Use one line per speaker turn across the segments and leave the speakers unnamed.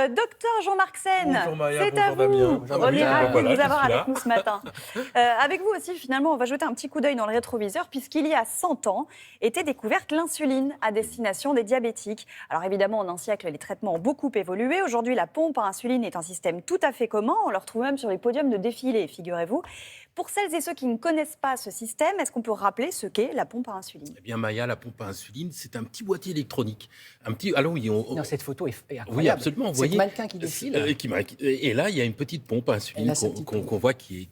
Docteur Jean-Marc Sen,
Bonjour Maya,
c'est à
bonjour Damien.
vous.
Bonjour
On est
Damien.
ravis
Voilà,
de vous
je
avoir
suis là.
avec nous ce matin. Avec vous aussi, finalement, on va jeter un petit coup d'œil dans le rétroviseur puisqu'il y a 100 ans était découverte l'insuline à destination des diabétiques. Alors évidemment, en un siècle, les traitements ont beaucoup évolué. Aujourd'hui, la pompe à insuline est un système tout à fait commun. On le retrouve même sur les podiums de défilé, figurez-vous. Pour celles et ceux qui ne connaissent pas ce système, est-ce qu'on peut rappeler ce qu'est la pompe à insuline ?
Eh bien Maya, la pompe à insuline, c'est un petit boîtier électronique. Alors oui,
Non, cette photo est incroyable.
oui, absolument. Vous
C'est
voyez,
le mannequin qui défile.
Et là, il y a une petite pompe à
Et
insuline
là, c'est une petite
qu'on
pompe.
voit qui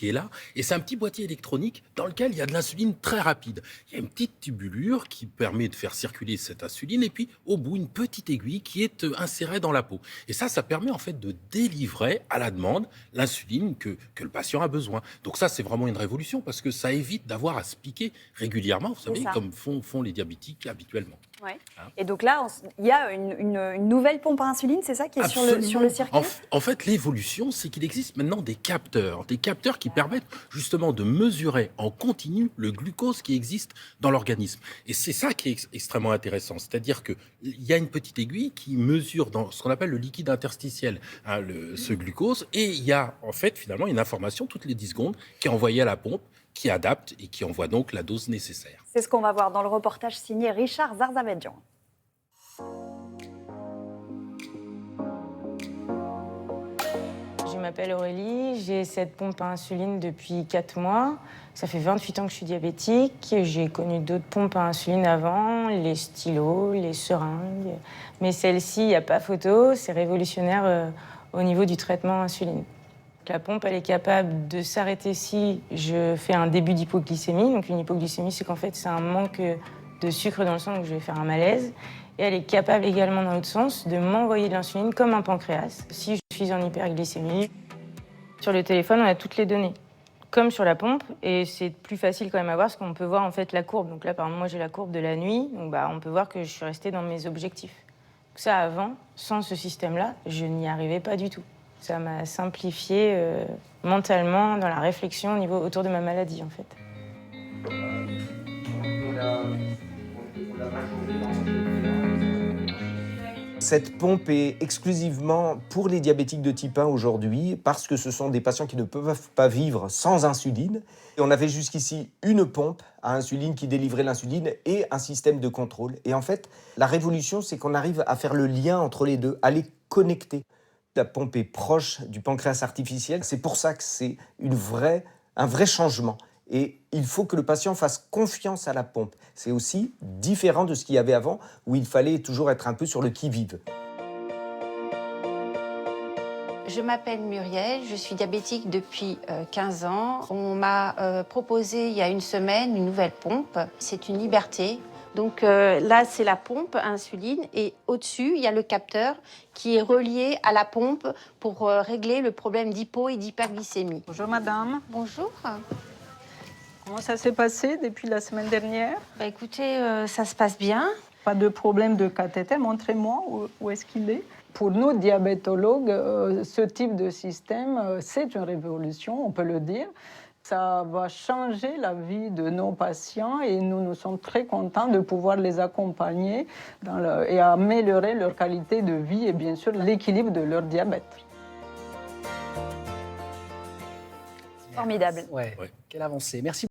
est là. Et c'est un petit boîtier électronique dans lequel il y a de l'insuline très rapide. Il y a une petite tubulure qui permet de faire circuler cette insuline. Et puis, au bout, une petite aiguille qui est insérée dans la peau. Et ça permet en fait de délivrer à la demande l'insuline que le patient a besoin. Donc ça, c'est vraiment une révolution parce que ça évite d'avoir à se piquer régulièrement, vous savez,
ça.
comme font les diabétiques habituellement.
Ouais.
Hein.
Et donc là, il y a une nouvelle pompe à insuline, c'est ça qui est sur le circuit ?
En fait, l'évolution, c'est qu'il existe maintenant des capteurs qui permettent justement de mesurer en continu le glucose qui existe dans l'organisme. Et c'est ça qui est extrêmement intéressant, c'est-à-dire qu'il y a une petite aiguille qui mesure dans ce qu'on appelle le liquide interstitiel, ce glucose, et il y a en fait finalement une information toutes les 10 secondes qui est envoyée à la pompe, qui adapte et qui envoie donc la dose nécessaire.
C'est ce qu'on va voir dans le reportage signé Richard Zarzavadjian.
Je m'appelle Aurélie, j'ai cette pompe à insuline depuis 4 mois. Ça fait 28 ans que je suis diabétique. J'ai connu d'autres pompes à insuline avant, les stylos, les seringues. Mais celle-ci, il n'y a pas photo, c'est révolutionnaire au niveau du traitement insuline. La pompe, elle est capable de s'arrêter si je fais un début d'hypoglycémie. Donc une hypoglycémie, c'est qu'en fait, c'est un manque de sucre dans le sang, donc je vais faire un malaise. Et elle est capable également, dans l'autre sens, de m'envoyer de l'insuline comme un pancréas. Si je suis en hyperglycémie, sur le téléphone, on a toutes les données, comme sur la pompe. Et c'est plus facile quand même à voir, parce qu'on peut voir en fait la courbe. Donc là, par exemple, moi, j'ai la courbe de la nuit. Donc on peut voir que je suis restée dans mes objectifs. Donc ça, avant, sans ce système-là, je n'y arrivais pas du tout. Ça m'a simplifié mentalement dans la réflexion autour de ma maladie, en fait.
Cette pompe est exclusivement pour les diabétiques de type 1 aujourd'hui parce que ce sont des patients qui ne peuvent pas vivre sans insuline. Et on avait jusqu'ici une pompe à insuline qui délivrait l'insuline et un système de contrôle. Et en fait, la révolution, c'est qu'on arrive à faire le lien entre les deux, à les connecter. La pompe est proche du pancréas artificiel. C'est pour ça que c'est un vrai changement. Et il faut que le patient fasse confiance à la pompe. C'est aussi différent de ce qu'il y avait avant, où il fallait toujours être un peu sur le qui-vive.
Je m'appelle Muriel, je suis diabétique depuis 15 ans. On m'a proposé il y a une semaine une nouvelle pompe. C'est une Liberté. Donc là, c'est la pompe à insuline et au-dessus, il y a le capteur qui est relié à la pompe pour régler le problème d'hypo et d'hyperglycémie.
Bonjour madame,
Bonjour.
comment ça s'est passé depuis la semaine dernière?
Bah, écoutez, ça se passe bien.
Pas de problème de cathéter, montrez-moi où est-ce qu'il est. Pour nous, diabétologues, ce type de système, c'est une révolution, on peut le dire. Ça va changer la vie de nos patients et nous sommes très contents de pouvoir les accompagner et améliorer leur qualité de vie et bien sûr l'équilibre de leur diabète.
Formidable.
Ouais, quelle avancée. Merci.